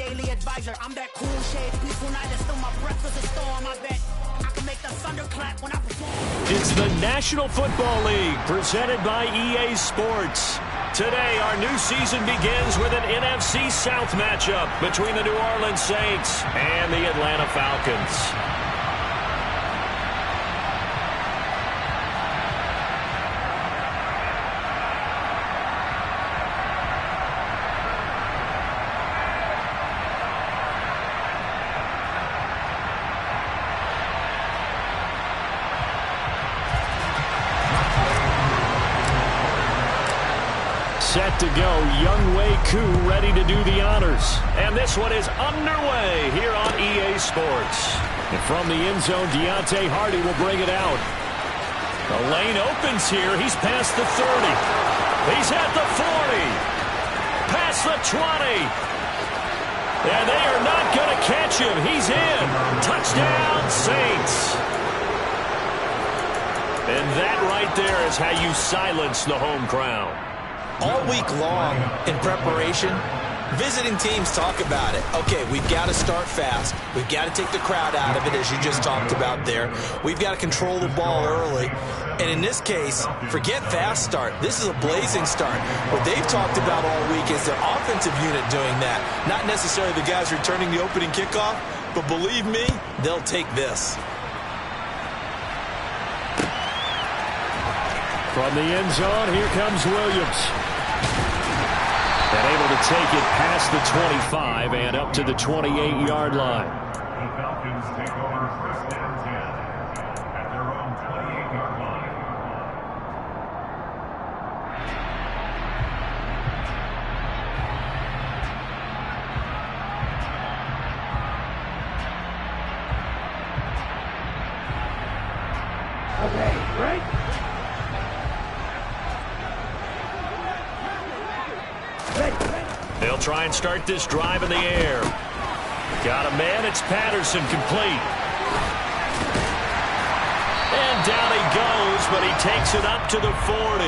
daily advisor. I'm that cool shade, peaceful night, and still my breath is a storm. I bet I can make the thunder clap when I perform. It's the National Football League, presented by EA Sports. Today, our new season begins with an NFC South matchup between the New Orleans Saints and the Atlanta Falcons. Set to go, Younghoe Koo ready to do the honors. And this one is underway here on EA Sports. And from the end zone, Deontay Hardy will bring it out. The lane opens here. He's past the 30. He's at the 40. Past the 20. And they are not going to catch him. He's in. Touchdown, Saints. And that right there is how you silence the home crowd. All week long in preparation, visiting teams talk about it. Okay, we've got to start fast. We've got to take the crowd out of it, as you just talked about there. We've got to control the ball early. And in this case, forget fast start. This is a blazing start. What they've talked about all week is their offensive unit doing that. Not necessarily the guys returning the opening kickoff, but believe me, they'll take this. From the end zone, here comes Williams. And able to take it past the 25 and up to the 28-yard line. The Falcons take over first and 10 at their own 28-yard line. Okay, right? They'll try and start this drive in the air. Got a man. It's Patterson, complete. And down he goes, but he takes it up to the 40.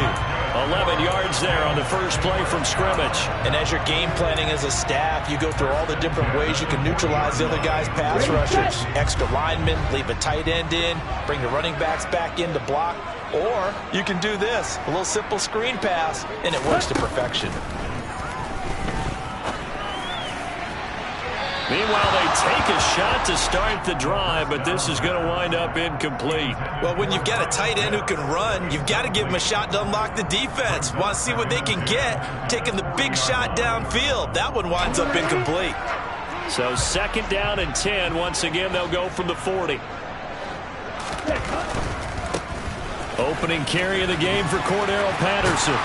11 yards there on the first play from scrimmage. And as you're game planning as a staff, you go through all the different ways you can neutralize the other guy's pass rushers. Extra linemen, leave a tight end in, bring the running backs back in to block. Or you can do this, a little simple screen pass, and it works to perfection. Meanwhile, they take a shot to start the drive, but this is going to wind up incomplete. Well, when you've got a tight end who can run, you've got to give him a shot to unlock the defense. Want to see what they can get, taking the big shot downfield. That one winds up incomplete. So second down and 10. Once again, they'll go from the 40. Opening carry of the game for Cordero Patterson.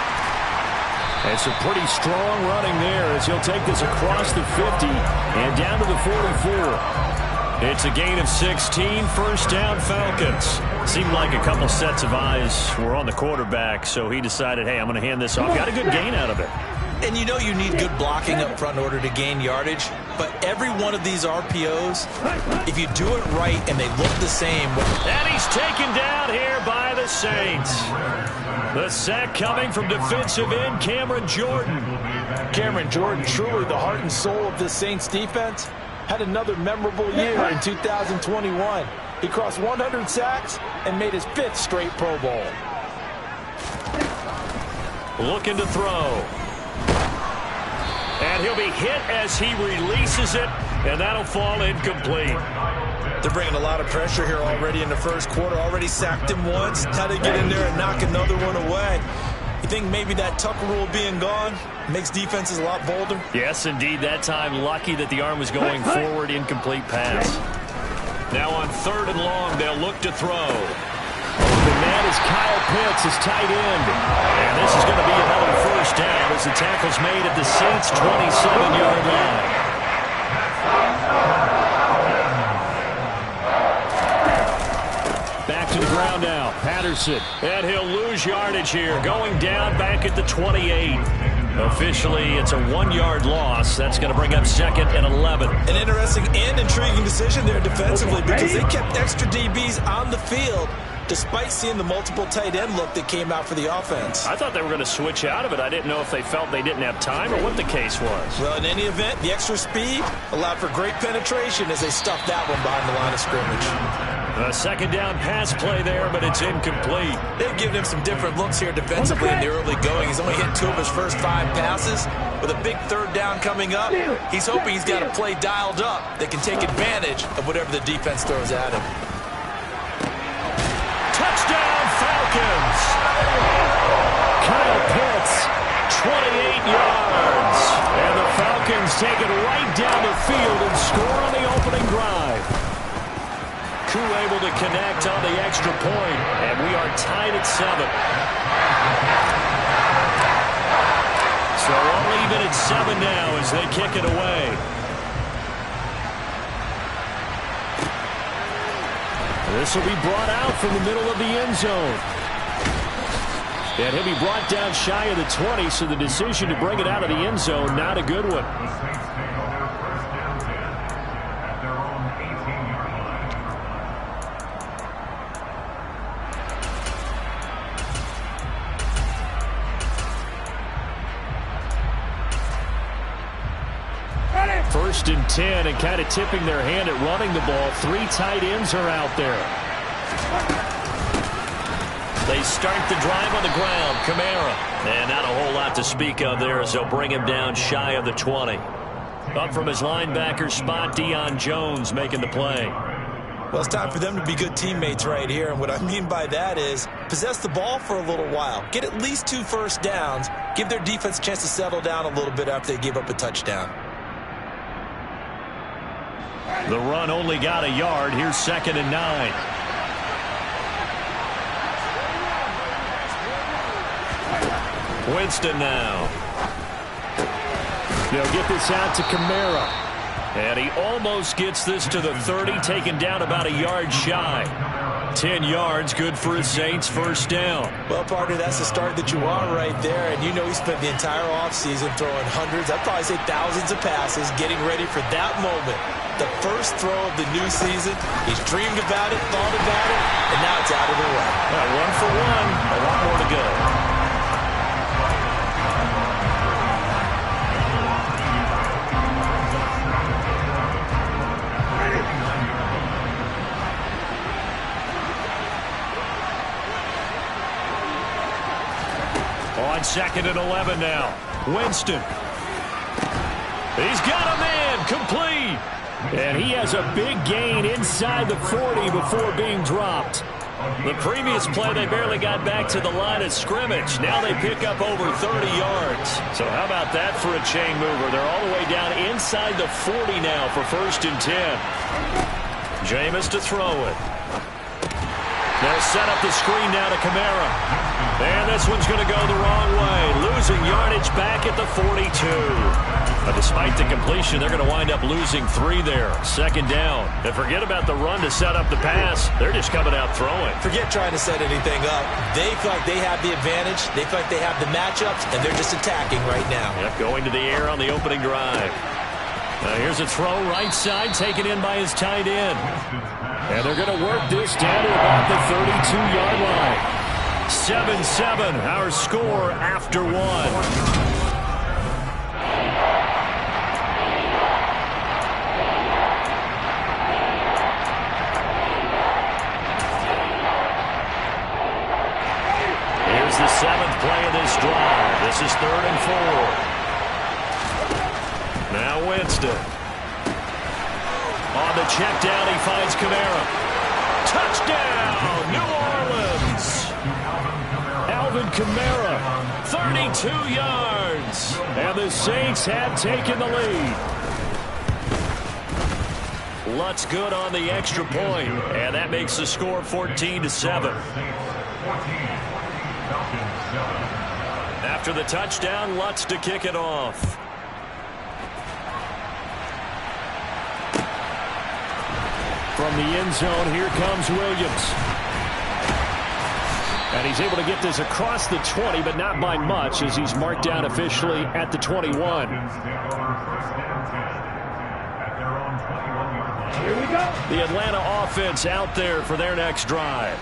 And some pretty strong running there as he'll take this across the 50 and down to the 44. It's a gain of 16, first down Falcons. Seemed like a couple sets of eyes were on the quarterback, so he decided, hey, I'm going to hand this off. Got a good gain out of it. And you know you need good blocking up front in order to gain yardage, but every one of these RPOs, if you do it right and they look the same. And he's taken down here by the Saints. The sack coming from defensive end Cameron Jordan. Cameron Jordan, truly the heart and soul of the Saints defense, had another memorable year in 2021. He crossed 100 sacks and made his 5th straight Pro Bowl. Looking to throw. And he'll be hit as he releases it, and that'll fall incomplete. They're bringing a lot of pressure here already in the first quarter. Already sacked him once. How to get in there and knock another one away. You think maybe that Tucker rule being gone makes defenses a lot bolder? Yes, indeed. That time, lucky that the arm was going forward, incomplete pass. Now on third and long, they'll look to throw. The man is Kyle Pitts, his tight end. And this is going to be another first down as the tackle's made at the Saints' 27-yard line. Back to the ground now, Patterson. And he'll lose yardage here, going down back at the 28. Officially, it's a 1-yard loss. That's going to bring up second and 11. An interesting and intriguing decision there defensively because they kept extra DBs on the field. despite seeing the multiple tight end look that came out for the offense. I thought they were going to switch out of it. I didn't know if they felt they didn't have time or what the case was. Well, in any event, the extra speed allowed for great penetration as they stuffed that one behind the line of scrimmage. A second down pass play there, but it's incomplete. They've given him some different looks here defensively in the early going. He's only hit 2 of his first 5 passes. With a big third down coming up, he's hoping he's got a play dialed up that can take advantage of whatever the defense throws at him. Touchdown, Falcons! Kyle Pitts, 28 yards. And the Falcons take it right down the field and score on the opening drive. Koo able to connect on the extra point, and we are tied at 7. So all even at 7 now as they kick it away. This will be brought out from the middle of the end zone. And he'll be brought down shy of the 20, so the decision to bring it out of the end zone, not a good one. The Saints take over first down 10 at their own 18-yard line. First and 10, and kind of tipping their hand at running the ball. 3 tight ends are out there. They start the drive on the ground. Kamara. And not a whole lot to speak of there as they'll bring him down shy of the 20. Up from his linebacker spot, Deion Jones making the play. Well, it's time for them to be good teammates right here. And what I mean by that is possess the ball for a little while. Get at least 2 first downs. Give their defense a chance to settle down a little bit after they give up a touchdown. The run only got a yard. Here's 2nd and 9. Winston now. They'll get this out to Kamara. And he almost gets this to the 30, taken down about a yard shy. 10 yards, good for his Saints, first down. Well, partner, that's the start that you want right there. And you know he spent the entire offseason throwing hundreds, I'd probably say thousands of passes, getting ready for that moment. The first throw of the new season. He's dreamed about it, thought about it, and now it's out of the way. 1 for 1, a lot more to go. On 2nd and 11 now. Winston. He's got a man. Complete. And he has a big gain inside the 40 before being dropped. The previous play, they barely got back to the line of scrimmage. Now they pick up over 30 yards. So how about that for a chain mover? They're all the way down inside the 40 now for 1st and 10. Jameis to throw it. They'll set up the screen now to Kamara. And this one's going to go the wrong way. Losing yardage back at the 42. But despite the completion, they're going to wind up losing 3 there. 2nd down. And forget about the run to set up the pass. They're just coming out throwing. Forget trying to set anything up. They feel like they have the advantage. They feel like they have the matchups, and they're just attacking right now. Yep, going to the air on the opening drive. Here's a throw right side, taken in by his tight end. And they're going to work this down to about the 32-yard line. 7-7, our score after 1. Here's the 7th play of this drive. This is 3rd and 4. Now Winston. On the check down, he finds Kamara. Touchdown, New Orleans. Alvin Kamara, 32 yards. And the Saints have taken the lead. Lutz good on the extra point, and that makes the score 14-7. After the touchdown, Lutz to kick it off. From the end zone, here comes Williams. And he's able to get this across the 20, but not by much, as he's marked down officially at the 21. Here we go. The Atlanta offense out there for their next drive.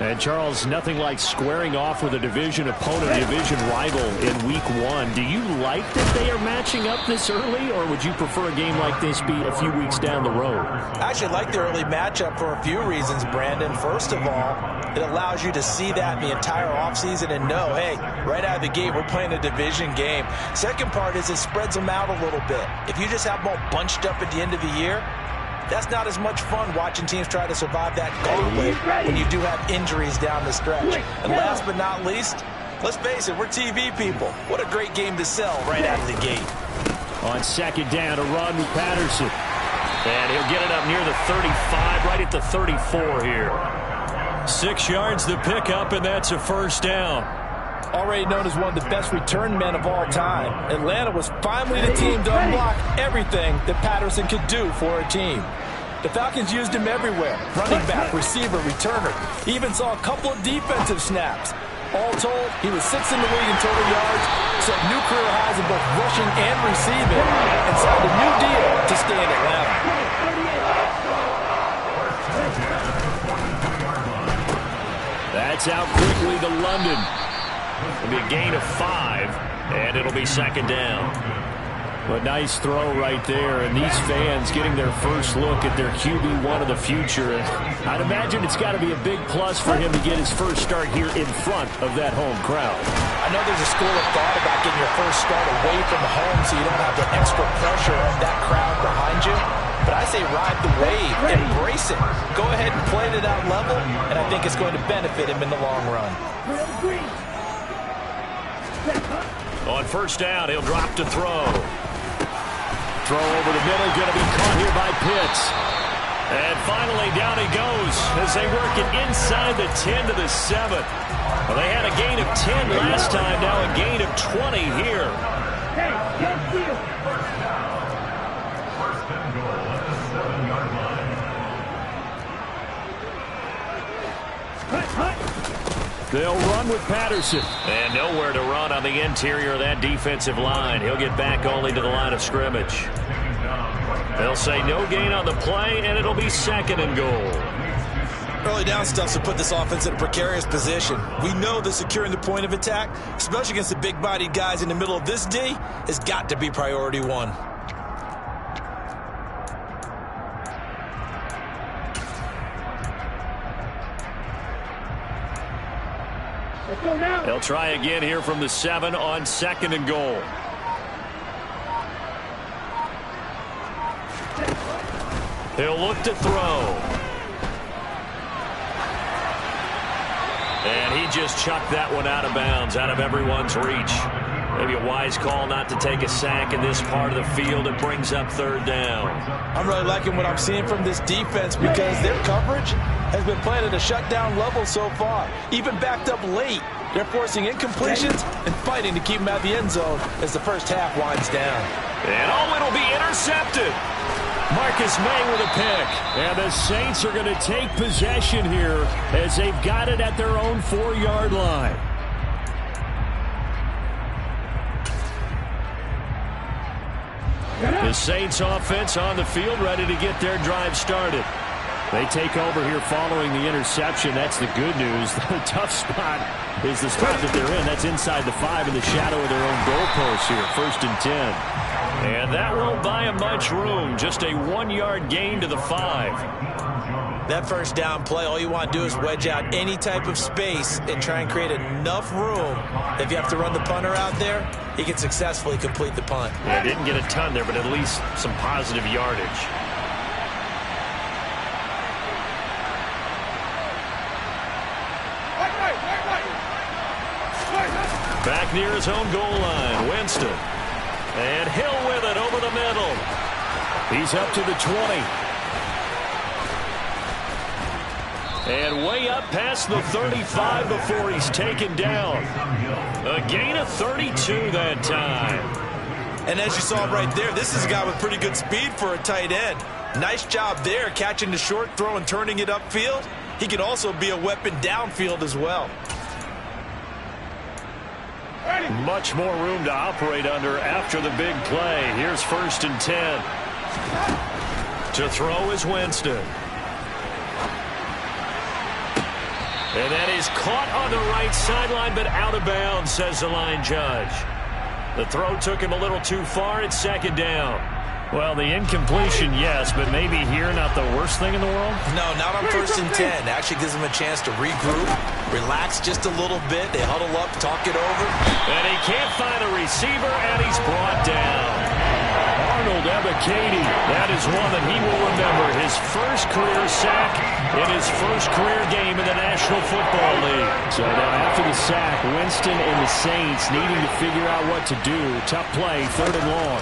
And Charles, nothing like squaring off with a division opponent, a division rival in week 1. Do you like that they are matching up this early, or would you prefer a game like this be a few weeks down the road? I actually like the early matchup for a few reasons, Brandon. First of all, it allows you to see that in the entire offseason and know, hey, right out of the gate, we're playing a division game. Second part is it spreads them out a little bit. If you just have them all bunched up at the end of the year, that's not as much fun watching teams try to survive that gauntlet when you do have injuries down the stretch. And last but not least, let's face it, we're TV people. What a great game to sell right out of the gate. On second down, a run with Patterson. And he'll get it up near the 35, right at the 34 here. 6 yards the pickup, and that's a first down. Already known as one of the best return men of all time, Atlanta was finally the team to unblock everything that Patterson could do for a team. The Falcons used him everywhere: running back, receiver, returner. He even saw a couple of defensive snaps. All told, he was 6th in the league in total yards, set new career highs in both rushing and receiving, and signed a new deal to stay in Atlanta. That's out quickly to London. It'll be a gain of 5, and it'll be second down. But nice throw right there, and these fans getting their first look at their QB1 of the future. And I'd imagine it's got to be a big plus for him to get his first start here in front of that home crowd. I know there's a school of thought about getting your first start away from home so you don't have the extra pressure of that crowd behind you. But I say ride the wave, embrace it. Go ahead and play to that level, and I think it's going to benefit him in the long run. On first down, he'll drop to throw. Throw over the middle, going to be caught here by Pitts. And finally, down he goes as they work it inside the 10 to the 7. Well, they had a gain of 10 last time, now a gain of 20 here. First and goal at the 7-yard line. They'll run with Patterson. And nowhere to run on the interior of that defensive line. He'll get back only to the line of scrimmage. They'll say no gain on the play, and it'll be second and goal. Early down stuff to put this offense in a precarious position. We know that securing the point of attack, especially against the big-bodied guys in the middle of this D, has got to be priority 1. They'll try again here from the 7 on second and goal. He'll look to throw. And he just chucked that one out of bounds, out of everyone's reach. Maybe a wise call not to take a sack in this part of the field. It brings up third down. I'm really liking what I'm seeing from this defense because their coverage has been playing at a shutdown level so far. Even backed up late, they're forcing incompletions and fighting to keep them out of the end zone as the first half winds down. And it'll be intercepted. Marcus May with a pick. And the Saints are going to take possession here as they've got it at their own 4-yard line. The Saints offense on the field, ready to get their drive started. They take over here following the interception. That's the good news. The tough spot is the spot that they're in. That's inside the 5 in the shadow of their own goalpost here. First and 10. And that won't buy them much room. Just a 1-yard gain to the 5. That first down play, all you want to do is wedge out any type of space and try and create enough room. If you have to run the punter out there, he can successfully complete the punt. Yeah, didn't get a ton there, but at least some positive yardage. Back near his own goal line, Winston. And Hill with it over the middle. He's up to the 20. And way up past the 35 before he's taken down. A gain of 32 that time. And as you saw right there, this is a guy with pretty good speed for a tight end. Nice job there, catching the short throw and turning it upfield. He can also be a weapon downfield as well. Much more room to operate under after the big play. Here's first and 10. To throw is Winston. And that is caught on the right sideline, but out of bounds, says the line judge. The throw took him a little too far. It's second down. Well, the incompletion, yes, but maybe here not the worst thing in the world? No, not on 1st and 10. Actually gives them a chance to regroup, relax just a little bit. They huddle up, talk it over. And he can't find a receiver, and he's brought down. Arnold Ebiketie, that is one that he will remember. His first career sack in his first career game in the National Football League. So now after the sack, Winston and the Saints needing to figure out what to do. Tough play, 3rd and long.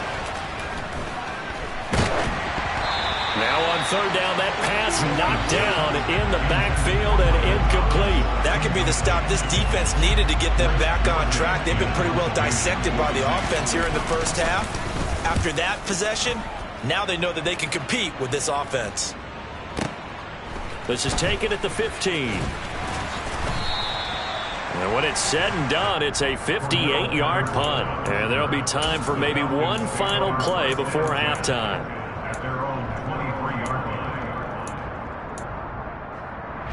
Now on 3rd down, that pass knocked down in the backfield and incomplete. That could be the stop this defense needed to get them back on track. They've been pretty well dissected by the offense here in the first half. After that possession, now they know that they can compete with this offense. This is taken at the 15. And when it's said and done, it's a 58-yard punt. And there'll be time for maybe one final play before halftime. At their own 23-yard line.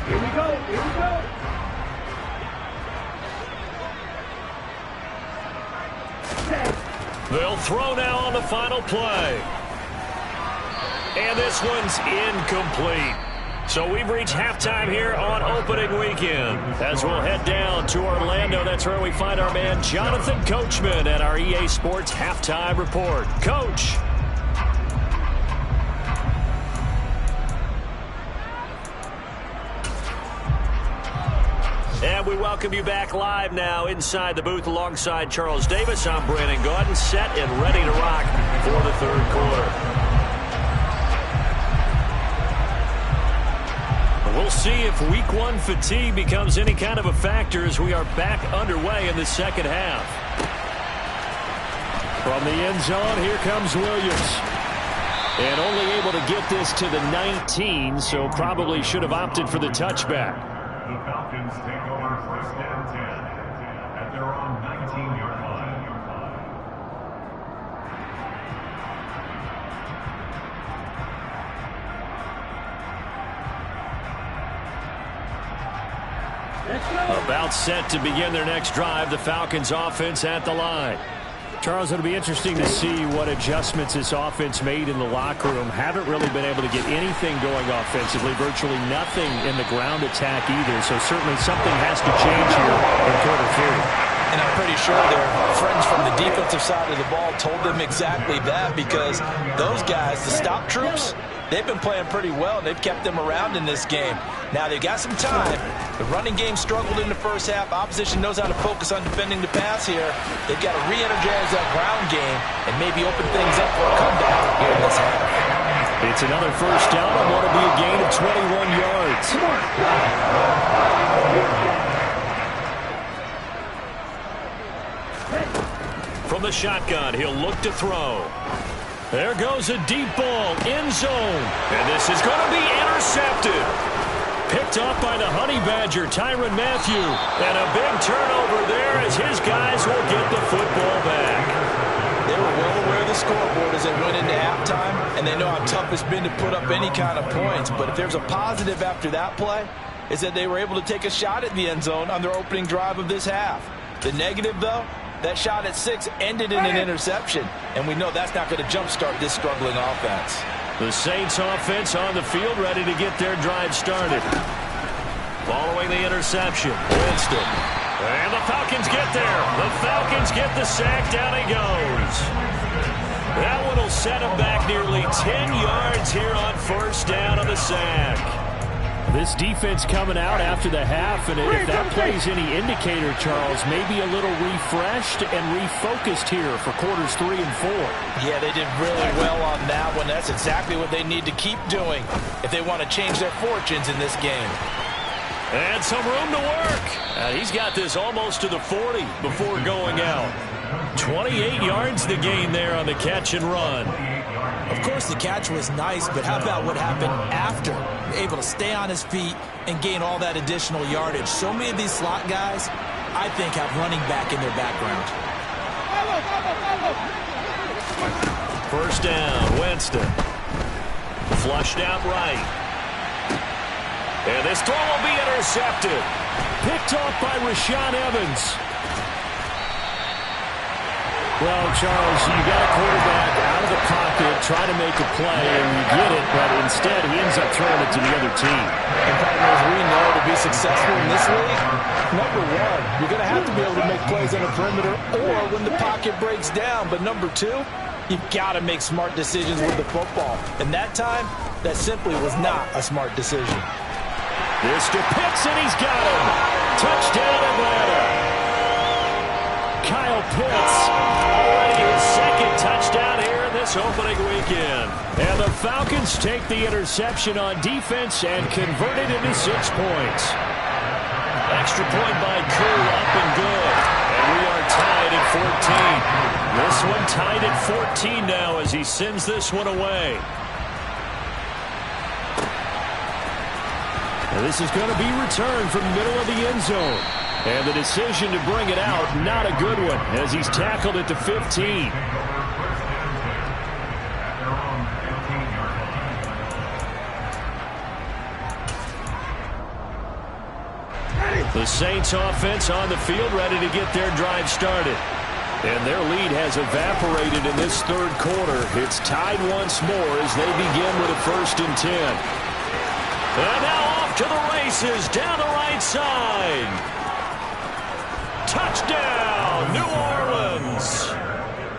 Here we go. Here we go. They'll throw now on the final play. And this one's incomplete. So we've reached halftime here on opening weekend. As we'll head down to Orlando, that's where we find our man Jonathan Coachman at our EA Sports Halftime Report. Coach. And we welcome you back live now inside the booth alongside Charles Davis. I'm Brandon Gaudin, set and ready to rock for the 3rd quarter. We'll see if week 1 fatigue becomes any kind of a factor as we are back underway in the second half. From the end zone, here comes Williams. And only able to get this to the 19, so probably should have opted for the touchback. The Falcons take over 1st and 10 at their own 19-yard line. About set to begin their next drive, the Falcons offense at the line. Charles, it'll be interesting to see what adjustments this offense made in the locker room. Haven't really been able to get anything going offensively, virtually nothing in the ground attack either. So certainly something has to change here in quarter 3. And I'm pretty sure their friends from the defensive side of the ball told them exactly that, because those guys, the stop troops, they've been playing pretty well. They've kept them around in this game. Now they've got some time. The running game struggled in the first half. Opposition knows how to focus on defending the pass here. They've got to re-energize that ground game and maybe open things up for a comeback here in this half. It's another 1st down and what'll be a gain of 21 yards. From the shotgun, he'll look to throw. There goes a deep ball, end zone. And this is going to be intercepted. Picked off by the Honey Badger, Tyrann Mathieu. And a big turnover there as his guys will get the football back. They were well aware of the scoreboard as they went into halftime, and they know how tough it's been to put up any kind of points. But if there's a positive after that play, is that they were able to take a shot at the end zone on their opening drive of this half. The negative, though, that shot at 6 ended in an interception, and we know that's not going to jumpstart this struggling offense. The Saints offense on the field ready to get their drive started. Following the interception, Winston. And the Falcons get there. The Falcons get the sack. Down he goes. That one will set him back nearly 10 yards here on 1st down on the sack. This defense coming out after the half, and if that plays any indicator, Charles, maybe a little refreshed and refocused here for quarters 3 and 4. Yeah, they did really well on that one. That's exactly what they need to keep doing if they want to change their fortunes in this game. And some room to work. He's got this almost to the 40 before going out. 28 yards the gain there on the catch and run. Of course, the catch was nice, but how about what happened after? Able to stay on his feet and gain all that additional yardage. So many of these slot guys, I think, have running back in their background. 1st down, Winston. Flushed out right. And this throw will be intercepted. Picked off by Rashaan Evans. Well, Charles, you got a quarterback out of the pocket trying to make a play, and you get it, but instead he ends up throwing it to the other team. And partners, we know to be successful in this league, number one, you're going to have to be able to make plays on the perimeter or when the pocket breaks down. But number two, you've got to make smart decisions with the football. And that time, that simply was not a smart decision. This to Pitts, and he's got him. Touchdown, Atlanta. Kyle Pitts, already his second touchdown here in this opening weekend. And the Falcons take the interception on defense and convert it into 6 points. Extra point by Koo, up and good. And we are tied at 14. This one tied at 14 now as he sends this one away. And this is going to be returned from the middle of the end zone. And the decision to bring it out, not a good one, as he's tackled at the 15. The Saints offense on the field, ready to get their drive started. And their lead has evaporated in this third quarter. It's tied once more as they begin with a 1st and 10. And now off to the races down the right side. Touchdown, New Orleans.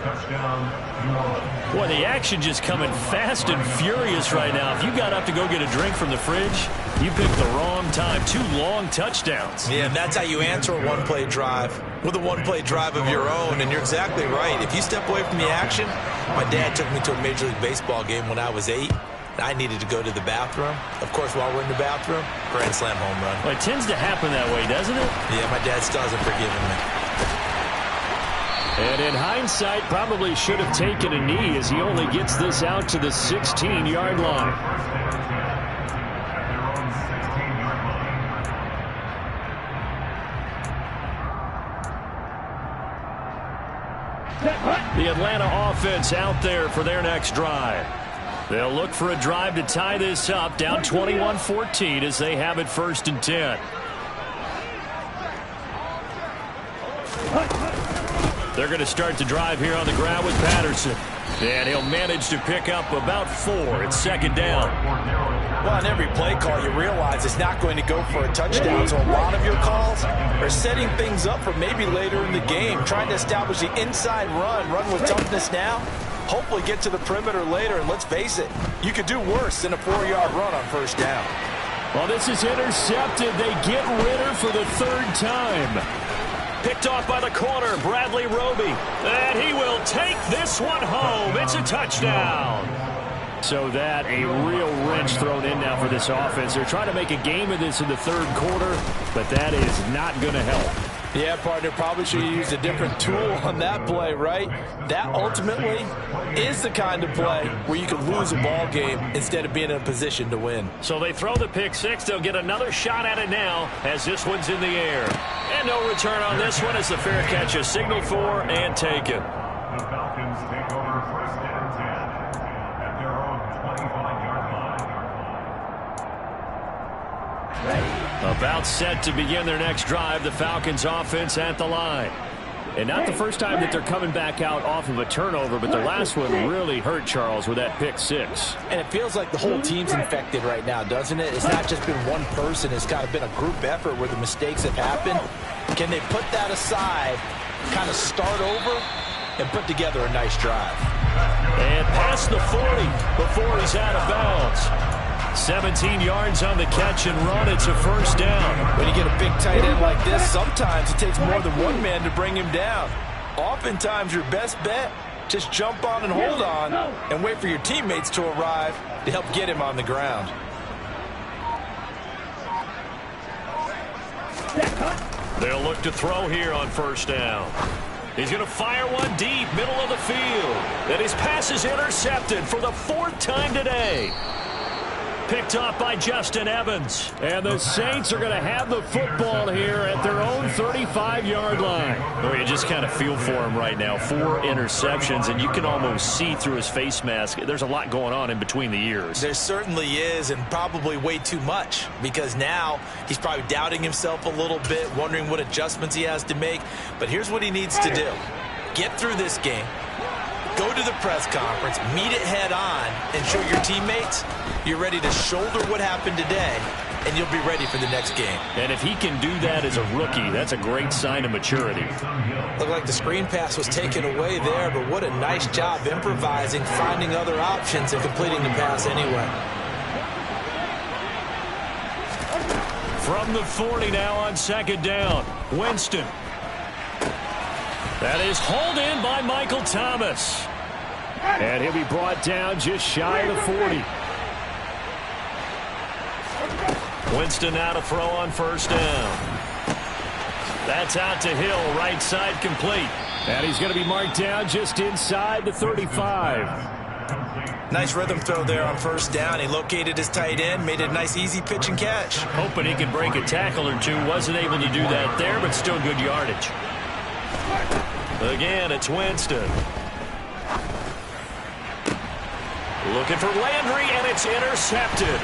Touchdown, New Orleans. Boy, the action just coming fast and furious right now. If you got up to go get a drink from the fridge, you picked the wrong time. 2 long touchdowns. Yeah, and that's how you answer a one-play drive with a one-play drive of your own. And you're exactly right. If you step away from the action, my dad took me to a Major League Baseball game when I was 8. I needed to go to the bathroom. Of course, while we're in the bathroom, grand slam home run. Well, it tends to happen that way, doesn't it? Yeah, my dad still hasn't forgiven me. And in hindsight, probably should have taken a knee as he only gets this out to the 16-yard line. The Atlanta offense out there for their next drive. They'll look for a drive to tie this up, down 21-14 as they have it 1st and 10. They're going to start the drive here on the ground with Patterson. And he'll manage to pick up about 4. It's 2nd down. Well, on every play call, you realize it's not going to go for a touchdown. So a lot of your calls are setting things up for maybe later in the game, trying to establish the inside run with toughness now. Hopefully get to the perimeter later, and let's face it, you could do worse than a 4-yard run on 1st down. Well, this is intercepted. They get Ritter for the 3rd time. Picked off by the corner, Bradley Roby. And he will take this one home. It's a touchdown. So that, a real wrench thrown in now for this offense. They're trying to make a game of this in the 3rd quarter, but that is not going to help. Yeah, partner, probably should have used a different tool on that play, right? That ultimately is the kind of play where you can lose a ball game instead of being in a position to win. So they throw the pick 6. They'll get another shot at it now as this one's in the air. And no return on this one as the fair catch is signaled for and taken. The Falcons take over 1st and 10 at their own 25-yard line. About set to begin their next drive, the Falcons offense at the line. And not the first time that they're coming back out off of a turnover, but the last one really hurt Charles with that pick 6. And it feels like the whole team's infected right now, doesn't it? It's not just been one person. It's kind of been a group effort where the mistakes have happened. Can they put that aside, kind of start over, and put together a nice drive? And past the 40 before he's out of bounds. 17 yards on the catch and run. It's a 1st down. When you get a big tight end like this, sometimes it takes more than one man to bring him down. Oftentimes, your best bet, just jump on and hold on and wait for your teammates to arrive to help get him on the ground. They'll look to throw here on 1st down. He's going to fire one deep, middle of the field. And his pass is intercepted for the 4th time today. Picked off by Justin Evans. And the Saints are going to have the football here at their own 35-yard line. Oh, you just kind of feel for him right now. 4 interceptions, and you can almost see through his face mask. There's a lot going on in between the ears. There certainly is, and probably way too much, because now he's probably doubting himself a little bit, wondering what adjustments he has to make. But here's what he needs to do. Get through this game. Go to the press conference, meet it head on, and show your teammates you're ready to shoulder what happened today, and you'll be ready for the next game. And if he can do that as a rookie, that's a great sign of maturity. Looked like the screen pass was taken away there, but what a nice job improvising, finding other options, and completing the pass anyway. From the 40 now on second down, Winston. That is hauled in by Michael Thomas. And he'll be brought down just shy of the 40. Winston now to throw on first down. That's out to Hill, right side complete. And he's going to be marked down just inside the 35. Nice rhythm throw there on first down. He located his tight end, made it a nice easy pitch and catch. Hoping he could break a tackle or two. Wasn't able to do that there, but still good yardage. Again, it's Winston. Looking for Landry, and it's intercepted.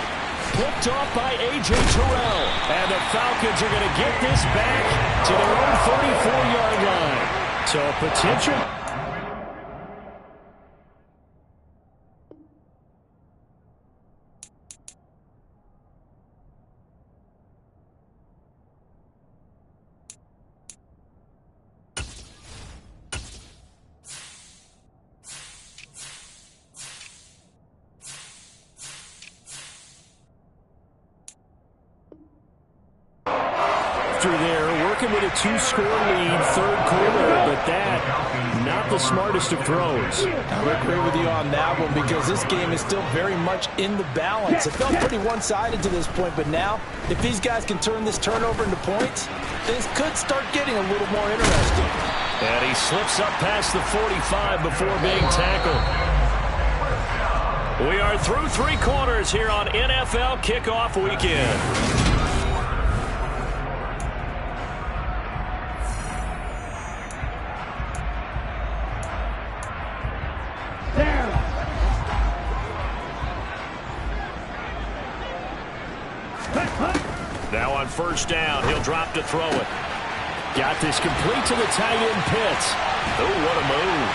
Picked off by A.J. Terrell. And the Falcons are going to get this back to their own 34-yard line. So potential. Through there, working with a 2-score lead, third quarter, but that, not the smartest of throws. I would agree with you on that one because this game is still very much in the balance. It felt pretty one-sided to this point, but now, if these guys can turn this turnover into points, things could start getting a little more interesting. And he slips up past the 45 before being tackled. We are through 3 quarters here on NFL Kickoff Weekend. Now on first down, he'll drop to throw it. Got this complete to the tight end Pitts. Oh, what a move.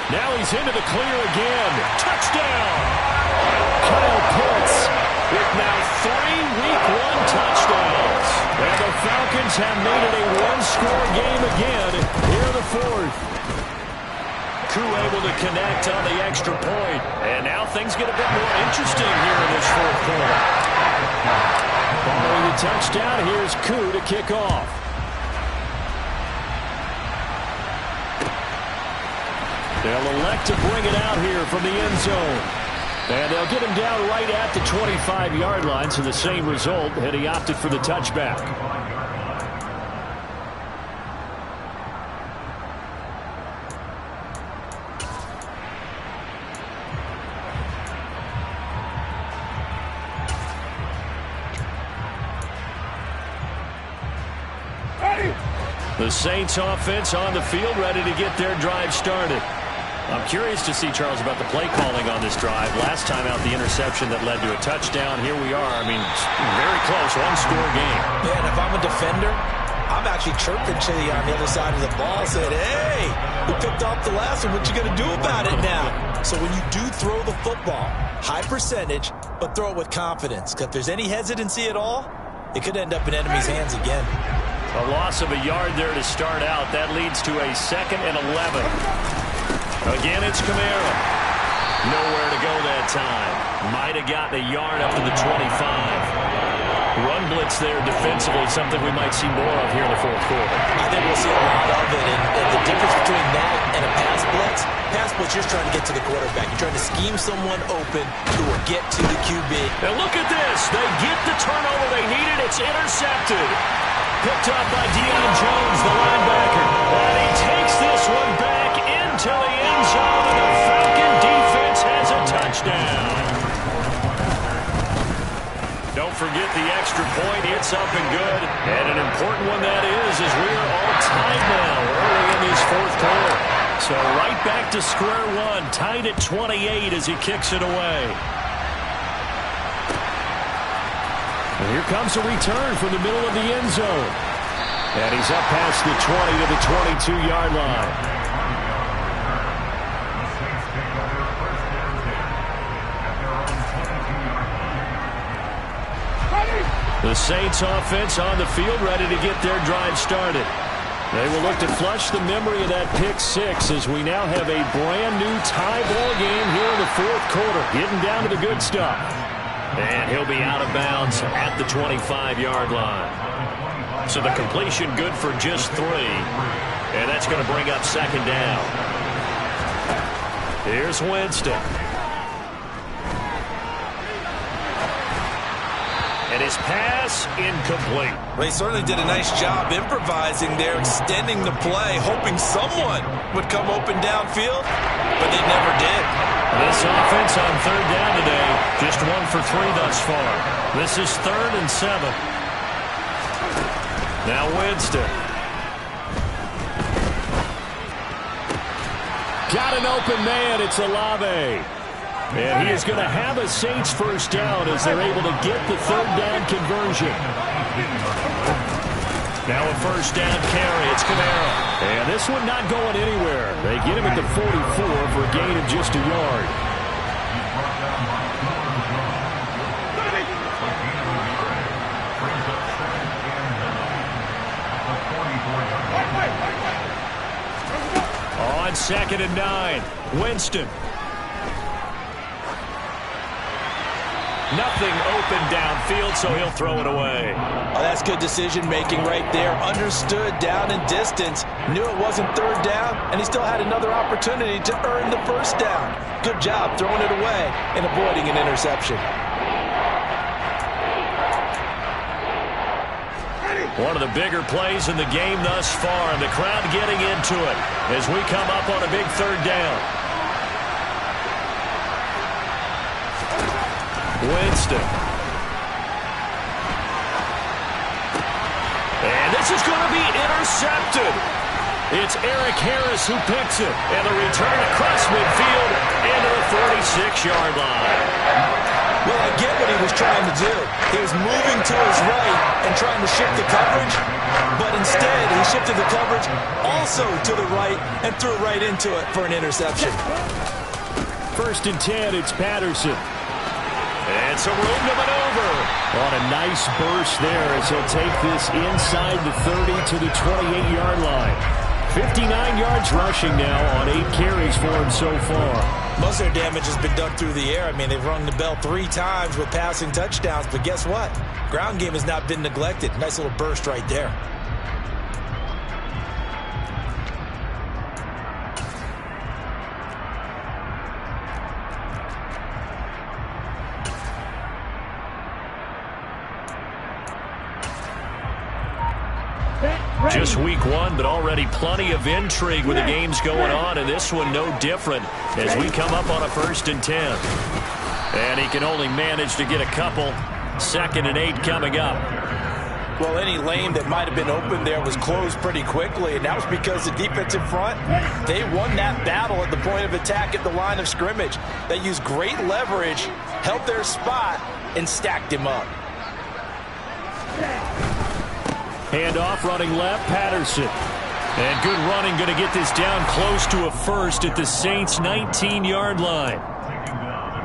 Now he's into the clear again. Touchdown! Kyle Pitts with now 3 Week 1 touchdowns. And the Falcons have made it a 1-score game again here in the 4th. Koo able to connect on the extra point. And now things get a bit more interesting here in this 4th quarter. Following the touchdown, here's Koo to kick off. They'll elect to bring it out here from the end zone. And they'll get him down right at the 25-yard line, so the same result had he opted for the touchback. The Saints offense on the field, ready to get their drive started. I'm curious to see, Charles, about the play calling on this drive. Last time out, the interception that led to a touchdown. Here we are. I mean, very close, 1-score game. Yeah, and if I'm a defender, I'm actually chirping Chili on the other side of the ball, saying, hey, we picked off the last one. What you going to do about it now? So when you do throw the football, high percentage, but throw it with confidence. Because if there's any hesitancy at all, it could end up in enemy's hands again. A loss of a yard there to start out. That leads to a 2nd and 11. Again, it's Kamara. Nowhere to go that time. Might have gotten a yard up to the 25. Run blitz there defensively, something we might see more of here in the 4th quarter. I think we'll see a lot of it. And the difference between that and a pass blitz, you're trying to get to the quarterback. You're trying to scheme someone open who will get to the QB. And look at this. They get the turnover they needed. It's intercepted. Picked up by Deion Jones, the linebacker. And he takes this one back into the end zone, and the Falcon defense has a touchdown. forget the extra point. It's up and good. And an important one that is, as we are all tied now early in this fourth quarter. So right back to square one, tied at 28 as he kicks it away. And here comes a return from the middle of the end zone. And he's up past the 20 to the 22-yard line. The Saints offense on the field, ready to get their drive started. They will look to flush the memory of that pick six as we now have a brand new tie ball game here in the fourth quarter. Getting down to the good stuff. And he'll be out of bounds at the 25-yard line. So the completion good for just 3. And that's going to bring up second down. Here's Winston. And his pass incomplete. Well, he certainly did a nice job improvising there, extending the play, hoping someone would come open downfield, but they never did. This offense on third down today, just 1 for 3 thus far. This is 3rd and 7. Now Winston. Got an open man. It's Olave. And he is going to have a Saints first down as they're able to get the third down conversion. Now a first down carry. It's Kamara. And this one not going anywhere. They get him at the 44 for a gain of just a yard. On 2nd and 9, Winston. Nothing open downfield, so he'll throw it away. Oh, that's good decision-making right there. Understood down in distance. Knew it wasn't third down, and he still had another opportunity to earn the first down. Good job throwing it away and avoiding an interception. One of the bigger plays in the game thus far, and the crowd getting into it as we come up on a big third down. Winston. And this is going to be intercepted. It's Eric Harris who picks it. And the return across midfield into the 46-yard line. Well, I get what he was trying to do. He was moving to his right and trying to shift the coverage. But instead, he shifted the coverage also to the right and threw right into it for an interception. 1st and 10, it's Patterson. And some room to maneuver. On a nice burst there as he'll take this inside the 30 to the 28-yard line. 59 yards rushing now on 8 carries for him so far. Most of their damage has been done through the air. I mean, they've rung the bell 3 times with passing touchdowns. But guess what? Ground game has not been neglected. Nice little burst right there. Just week 1, but already plenty of intrigue with the games going on, and this one no different as we come up on a 1st and 10. And he can only manage to get a couple. 2nd and 8 coming up. Well, any lane that might have been open there was closed pretty quickly, and that was because the defensive front, they won that battle at the point of attack at the line of scrimmage. They used great leverage, held their spot, and stacked him up. Handoff running left, Patterson. And good running, going to get this down close to a first at the Saints' 19-yard line.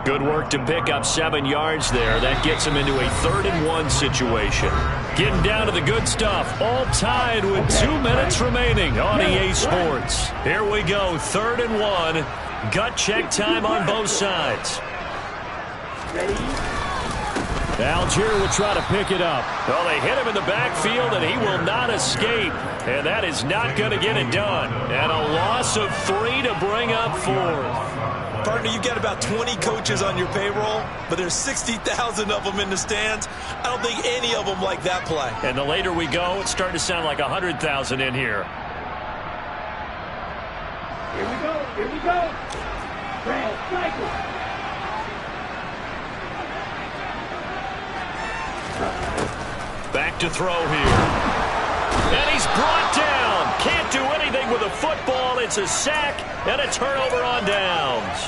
Good work to pick up 7 yards there. That gets him into a 3rd and 1 situation. Getting down to the good stuff. All tied with 2 minutes remaining on EA Sports. Here we go, 3rd and 1. Gut check time on both sides. Algier will try to pick it up. Well, they hit him in the backfield, and he will not escape. And that is not going to get it done. And a loss of 3 to bring up 4. Partner, you got about 20 coaches on your payroll, but there's 60,000 of them in the stands. I don't think any of them like that play. And the later we go, it's starting to sound like 100,000 in here. Here we go. Here we go. Brad, cycle. to throw here. And he's brought down. Can't do anything with a football. It's a sack and a turnover on downs.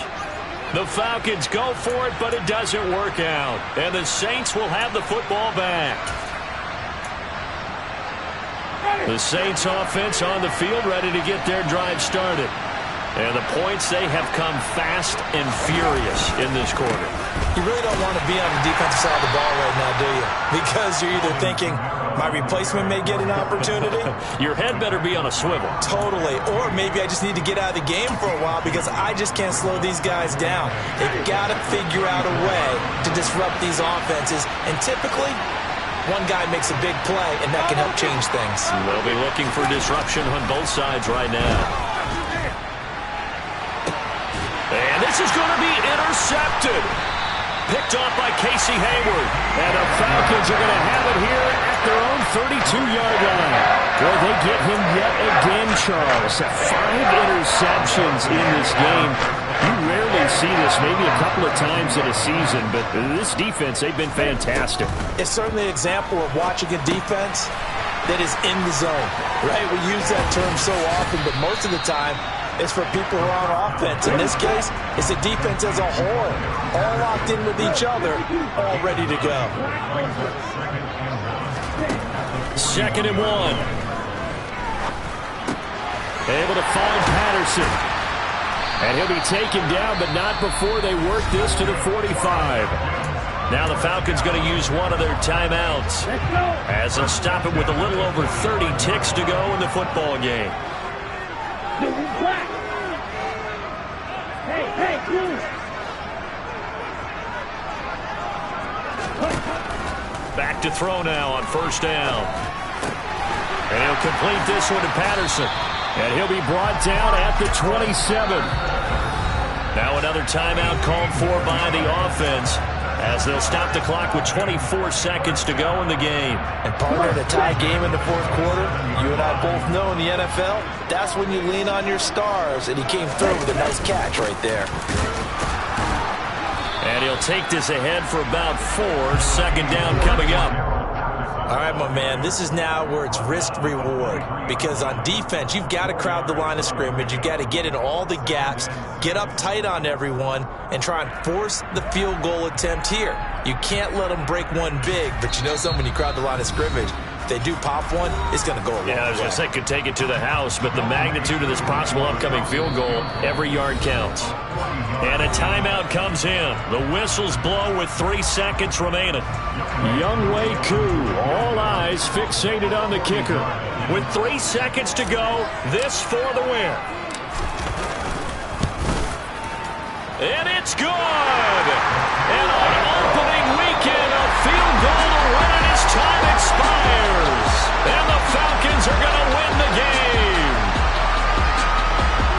The Falcons go for it, but it doesn't work out. And the Saints will have the football back. The Saints offense on the field, ready to get their drive started. And the points, they have come fast and furious in this quarter. You really don't want to be on the defensive side of the ball right now, do you? Because you're either thinking, my replacement may get an opportunity. Your head better be on a swivel. Totally. Or maybe I just need to get out of the game for a while because I just can't slow these guys down. They've got to figure out a way to disrupt these offenses. And typically, one guy makes a big play, and that can help change things. They'll be looking for disruption on both sides right now. And this is going to be intercepted. Picked off by Casey Hayward. And the Falcons are going to have it here at their own 32-yard line. Well, they get him yet again, Charles. 5 interceptions in this game. You rarely see this, maybe a couple of times in a season, but this defense, they've been fantastic. It's certainly an example of watching a defense that is in the zone, right? We use that term so often, but most of the time, it's for people who are on offense. In this case, it's the defense as a whole, all locked in with each other, all ready to go. 2nd and 1. Able to find Patterson. And he'll be taken down, but not before they work this to the 45. Now the Falcons going to use one of their timeouts as they'll stop it with a little over 30 ticks to go in the football game. Back to throw now on 1st down. And he'll complete this one to Patterson. And he'll be brought down at the 27. Now another timeout called for by the offense as they'll stop the clock with 24 seconds to go in the game. And partner, in a tie game in the 4th quarter, you and I both know in the NFL, that's when you lean on your stars. And he came through with a nice catch right there. And he'll take this ahead for about 4. 2nd down coming up. All right, my man, this is now where it's risk-reward. Because on defense, you've got to crowd the line of scrimmage. You've got to get in all the gaps, get up tight on everyone, and try and force the field goal attempt here. You can't let them break one big, but you know something, when you crowd the line of scrimmage, if they do pop one, it's going to go a long way. Yeah, I was going to say could take it to the house, but the magnitude of this possible upcoming field goal, every yard counts. And a timeout comes in. The whistles blow with 3 seconds remaining. Younghoe Koo, all eyes fixated on the kicker. With 3 seconds to go, this for the win. And it's good! And on opening weekend, a field goal to run as time expires. And the Falcons are going to win the game.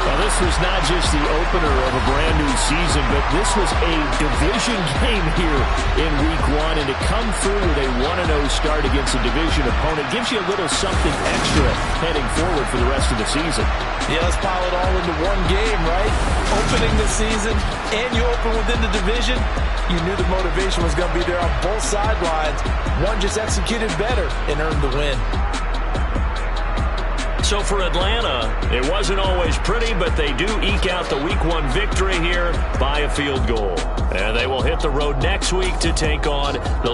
Well, this was not just the opener of a brand new season, but this was a division game here in Week 1. And to come through with a 1-0 start against a division opponent gives you a little something extra heading forward for the rest of the season. Yeah, let's pile it all into one game, right? Opening the season, and you open within the division. You knew the motivation was going to be there on both sidelines. One just executed better and earned the win. So for Atlanta, it wasn't always pretty, but they do eke out the Week 1 victory here by a field goal. And they will hit the road next week to take on the